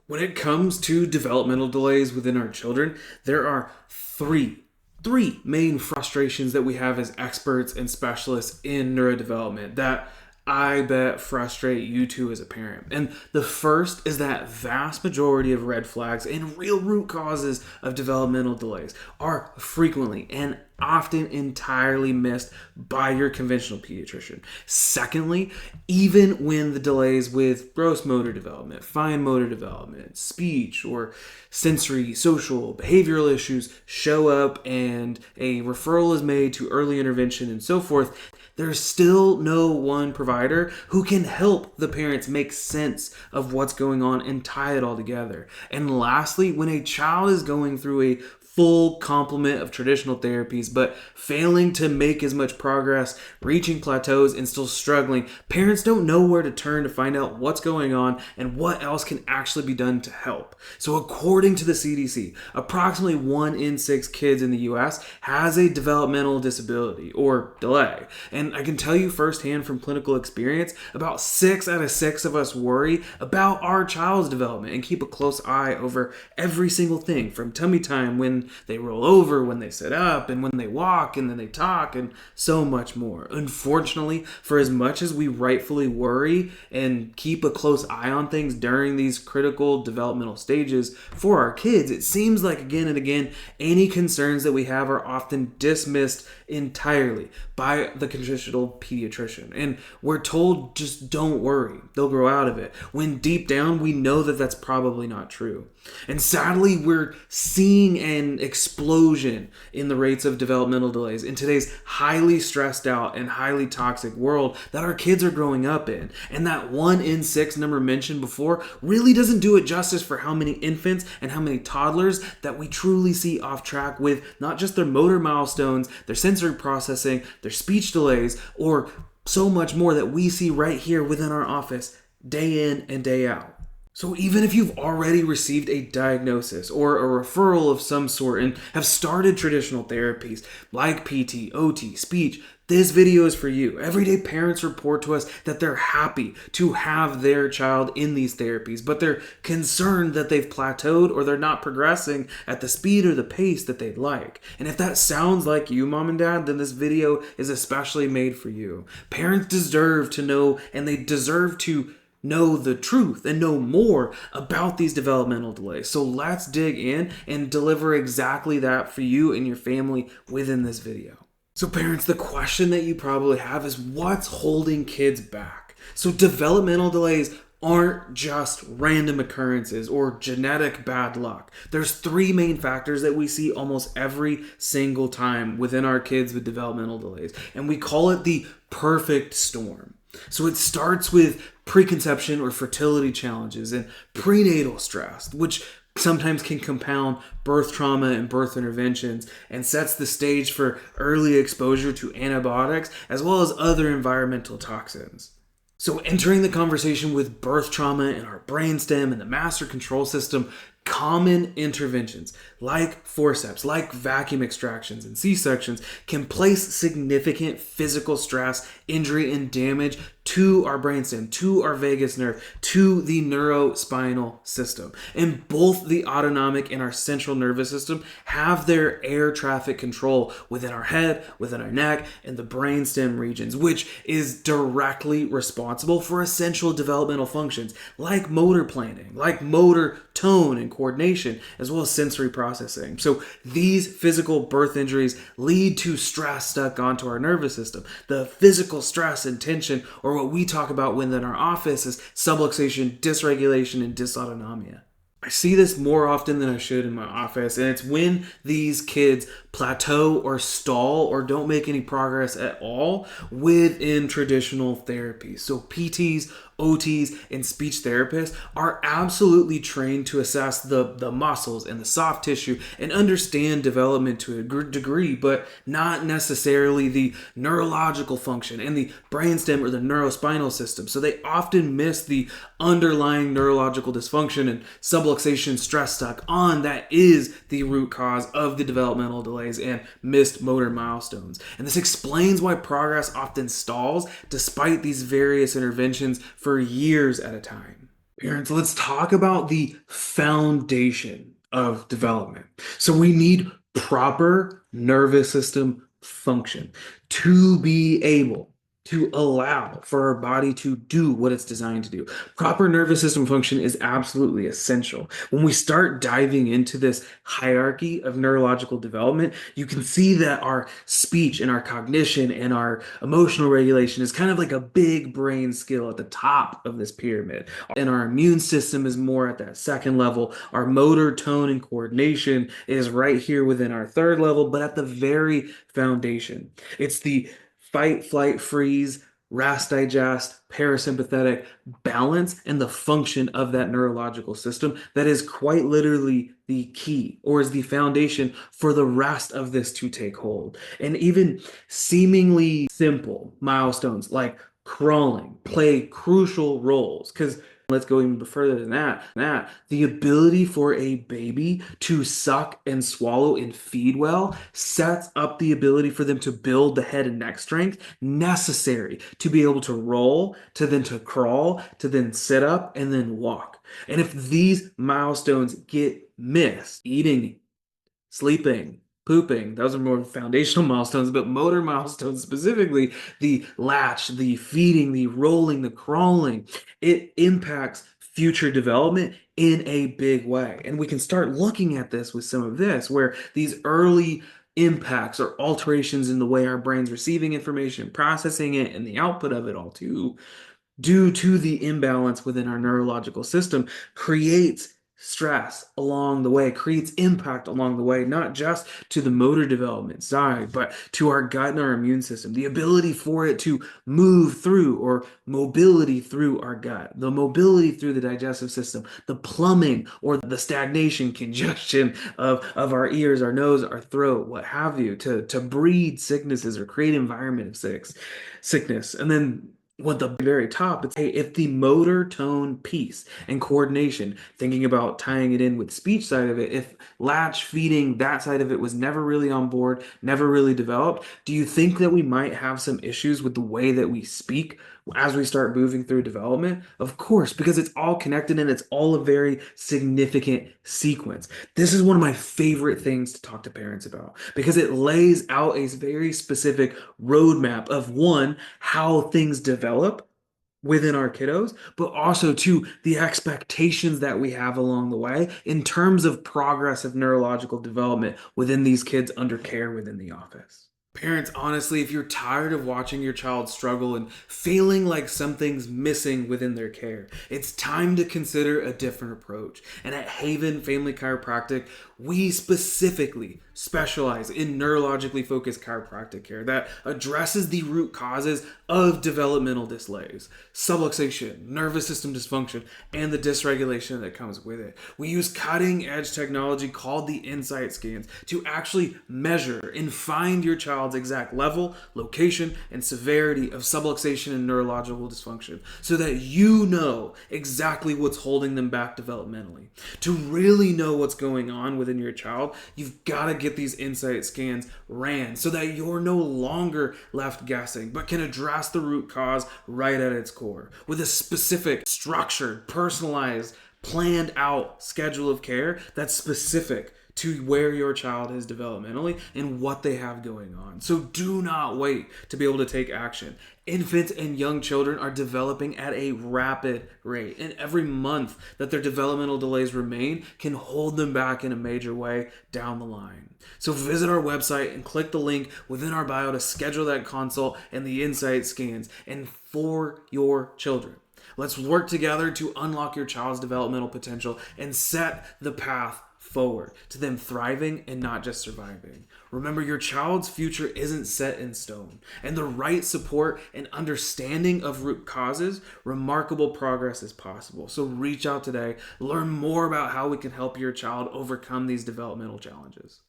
When it comes to developmental delays within our children, there are three main frustrations that we have as experts and specialists in neurodevelopment that I bet frustrate you too as a parent. And the first is that vast majority of red flags and real root causes of developmental delays are frequently and often entirely missed by your conventional pediatrician. Secondly, even when the delays with gross motor development, fine motor development, speech, or sensory, social, behavioral issues show up and a referral is made to early intervention and so forth, there's still no one provider who can help the parents make sense of what's going on and tie it all together. And lastly, when a child is going through a full complement of traditional therapies, but failing to make as much progress, reaching plateaus, and still struggling, parents don't know where to turn to find out what's going on and what else can actually be done to help. So according to the CDC, approximately 1 in 6 kids in the US has a developmental disability or delay. And I can tell you firsthand from clinical experience, about 6 out of 6 of us worry about our child's development and keep a close eye over every single thing from tummy time, when they roll over, when they sit up, and when they walk, and then they talk, and so much more. Unfortunately, for as much as we rightfully worry and keep a close eye on things during these critical developmental stages for our kids, it seems like again and again, any concerns that we have are often dismissed entirely by the conventional pediatrician. And we're told, just don't worry, they'll grow out of it, when deep down we know that that's probably not true. And sadly, we're seeing an explosion in the rates of developmental delays in today's highly stressed out and highly toxic world that our kids are growing up in. And that 1 in 6 number mentioned before really doesn't do it justice for how many infants and how many toddlers that we truly see off track with not just their motor milestones, their sensory processing, their speech delays, or so much more that we see right here within our office day in and day out. So even if you've already received a diagnosis or a referral of some sort and have started traditional therapies like PT, OT, speech, this video is for you. Everyday parents report to us that they're happy to have their child in these therapies, but they're concerned that they've plateaued or they're not progressing at the speed or the pace that they'd like. And if that sounds like you, mom and dad, then this video is especially made for you. Parents deserve to know, and they deserve to know the truth and know more about these developmental delays. So let's dig in and deliver exactly that for you and your family within this video. So parents, the question that you probably have is, what's holding kids back? So developmental delays aren't just random occurrences or genetic bad luck. There's 3 main factors that we see almost every single time within our kids with developmental delays, and we call it the perfect storm. So it starts with preconception or fertility challenges and prenatal stress, which sometimes can compound birth trauma and birth interventions and sets the stage for early exposure to antibiotics as well as other environmental toxins. So entering the conversation with birth trauma in our brainstem and the master control system, common interventions like forceps, like vacuum extractions and C-sections can place significant physical stress, injury, and damage to our brainstem, to our vagus nerve, to the neurospinal system. And both the autonomic and our central nervous system have their air traffic control within our head, within our neck, and the brainstem regions, which is directly responsible for essential developmental functions like motor planning, like motor tone and coordination, as well as sensory processing. So these physical birth injuries lead to stress stuck onto our nervous system. The physical stress and tension, or what we talk about within our office, is subluxation, dysregulation, and dysautonomia. I see this more often than I should in my office, and it's when these kids plateau or stall or don't make any progress at all within traditional therapies. So PTs, OTs, and speech therapists are absolutely trained to assess the muscles and the soft tissue and understand development to a degree, but not necessarily the neurological function and the brainstem or the neurospinal system. So they often miss the underlying neurological dysfunction and subluxation stress stuck on that is the root cause of the developmental delays and missed motor milestones. And this explains why progress often stalls despite these various interventions for years at a time. Parents, let's talk about the foundation of development. So we need proper nervous system function to be able to allow for our body to do what it's designed to do. Proper nervous system function is absolutely essential. When we start diving into this hierarchy of neurological development, you can see that our speech and our cognition and our emotional regulation is kind of like a big brain skill at the top of this pyramid, and our immune system is more at that second level. Our motor tone and coordination is right here within our third level, but at the very foundation. It's the fight, flight, freeze, rest, digest, parasympathetic balance, and the function of that neurological system that is quite literally the key, or is the foundation for the rest of this to take hold. And even seemingly simple milestones like crawling play crucial roles, because let's go even further than that. The ability for a baby to suck and swallow and feed well sets up the ability for them to build the head and neck strength necessary to be able to roll, to then to crawl, to then sit up and then walk. And if these milestones get missed, eating, sleeping, pooping, those are more foundational milestones, but motor milestones specifically, the latch, the feeding, the rolling, the crawling, it impacts future development in a big way. And we can start looking at this with some of this, where these early impacts or alterations in the way our brain's receiving information, processing it, and the output of it all too, due to the imbalance within our neurological system, creates stress along the way, creates impact along the way, not just to the motor development side, but to our gut and our immune system, the ability for it to move through, or mobility through our gut, the mobility through the digestive system, the plumbing or the stagnation, congestion of our ears, our nose, our throat, what have you, to breed sicknesses or create environment of sickness. And then what the very top, it's, hey, if the motor tone piece and coordination, thinking about tying it in with speech side of it, if latch feeding, that side of it was never really on board, never really developed, do you think that we might have some issues with the way that we speak as we start moving through development? Of course, because it's all connected and it's all a very significant sequence. This is one of my favorite things to talk to parents about, because it lays out a very specific roadmap of, one, how things develop within our kiddos, but also to the expectations that we have along the way in terms of progress of neurological development within these kids under care within the office. Parents, honestly, if you're tired of watching your child struggle and feeling like something's missing within their care, it's time to consider a different approach. And at Haven Family Chiropractic, we specifically specialize in neurologically focused chiropractic care that addresses the root causes of developmental delays, subluxation, nervous system dysfunction, and the dysregulation that comes with it. We use cutting edge technology called the insight scans to actually measure and find your child's exact level, location, and severity of subluxation and neurological dysfunction, so that you know exactly what's holding them back developmentally. To really know what's going on within your child, you've got to get these insight scans ran so that you're no longer left guessing, but can address the root cause right at its core with a specific, structured, personalized, planned out schedule of care that's specific to where your child is developmentally and what they have going on. So do not wait to be able to take action. Infants and young children are developing at a rapid rate, and every month that their developmental delays remain can hold them back in a major way down the line. So visit our website and click the link within our bio to schedule that consult and the insight scans, and for your children. Let's work together to unlock your child's developmental potential and set the path forward to them thriving and not just surviving. Remember, your child's future isn't set in stone, and the right support and understanding of root causes, remarkable progress is possible. So reach out today, learn more about how we can help your child overcome these developmental challenges.